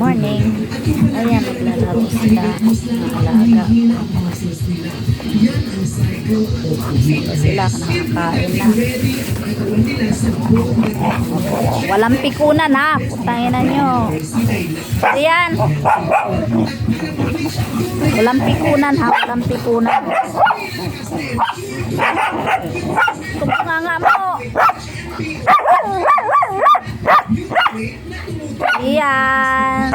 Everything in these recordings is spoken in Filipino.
morning. Ayan, naglalaro sila ng alaga. Sila nakakain na. Walang pikunan ha. Putangin na nyo. Ayan. Walang pikunan ha. Walang pikunan. Kumanga nga mo. Iyan.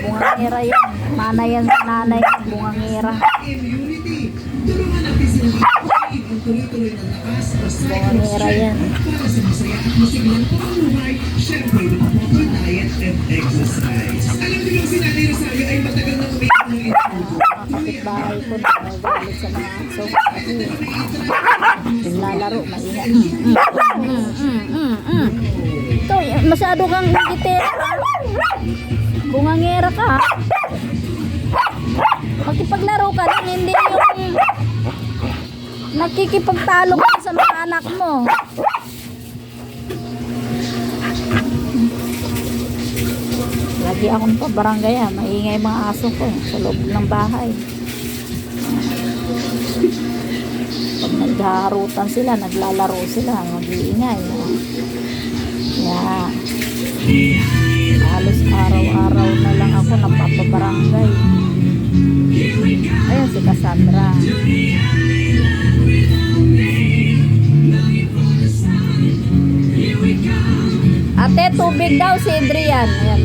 Bungangira yan. Mana yan sa nanay. Bungangira. Bungangira yan. Kapitbahay ko na nagalit sa mga aso. Lalaro, maingat. Ito, masyado kang gitera. Bungangera ka. Makipaglaro ka lang, hindi yung nakikipagtalo ka sa mga anak mo. Lagi akong pabarangay, maingay mga aso ko sa loob ng bahay. Pag naghaharutan sila, naglalaro sila, mag-iingay. Yeah. Halos araw-araw na lang ako napapabarangay. Ayan si Cassandra. Ate, tubig daw si Adrian. Ayan.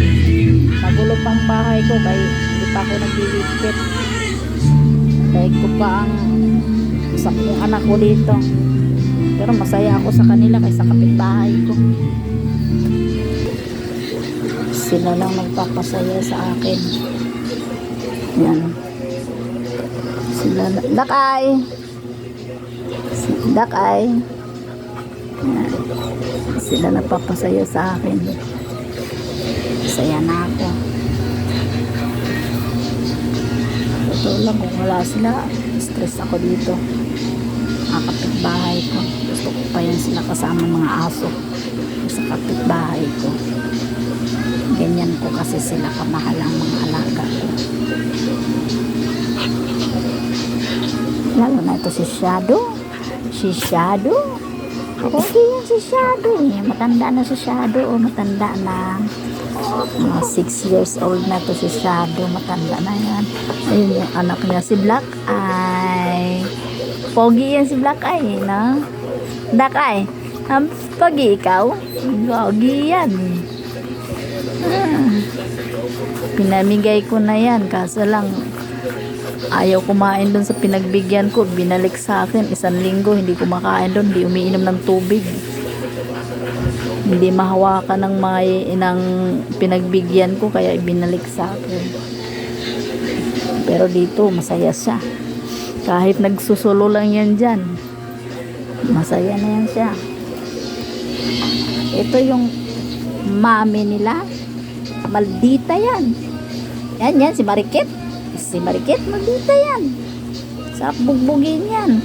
Magulo pang bahay ko kaya hindi pa ako naglilipit. Dahil ko pa ang isang anak ko dito. Pero masaya ako sa kanila kaysa kapitbahay ko. Sila lang nagpapasaya sa akin. Yan. Sila Dakay. Dakay. Yan. Sila nagpapasaya sa akin. Saya na ako. Totoo lang kung wala sila, stress ako dito. Ang kapitbahay ko. Gusto ko pa yan sila kasama mga aso sa kapitbahay ko. Ganyan ko kasi sila kamahal ang mga alaga ko. Lalo na ito si Shadow. Si Shadow. Okay yan si Shadow. Matanda na si Shadow. Matanda na. 6 years old na to si Shadow. Matanda na yan. Ayun yung anak niya si Black Eye. Pogi yan si Black Eye, no? Black Eye. Pogi ikaw? Pogi yan. Pinamigay ko na yan. Kaso lang ayaw kumain doon sa pinagbigyan ko. Binalik sa akin. 1 linggo hindi kumakain doon. Hindi umiinom ng tubig. Hindi mahawakan ng mga inang pinagbigyan ko kaya ibinalik sa akin. Pero dito masaya siya. Kahit nagsusulo lang yan dyan, masaya na yan siya. Ito yung mami nila. Maldita yan. Yan si Marikit. Si Marikit maldita yan. Sarap bugbugin yan.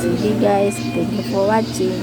Sige guys, thank you for watching.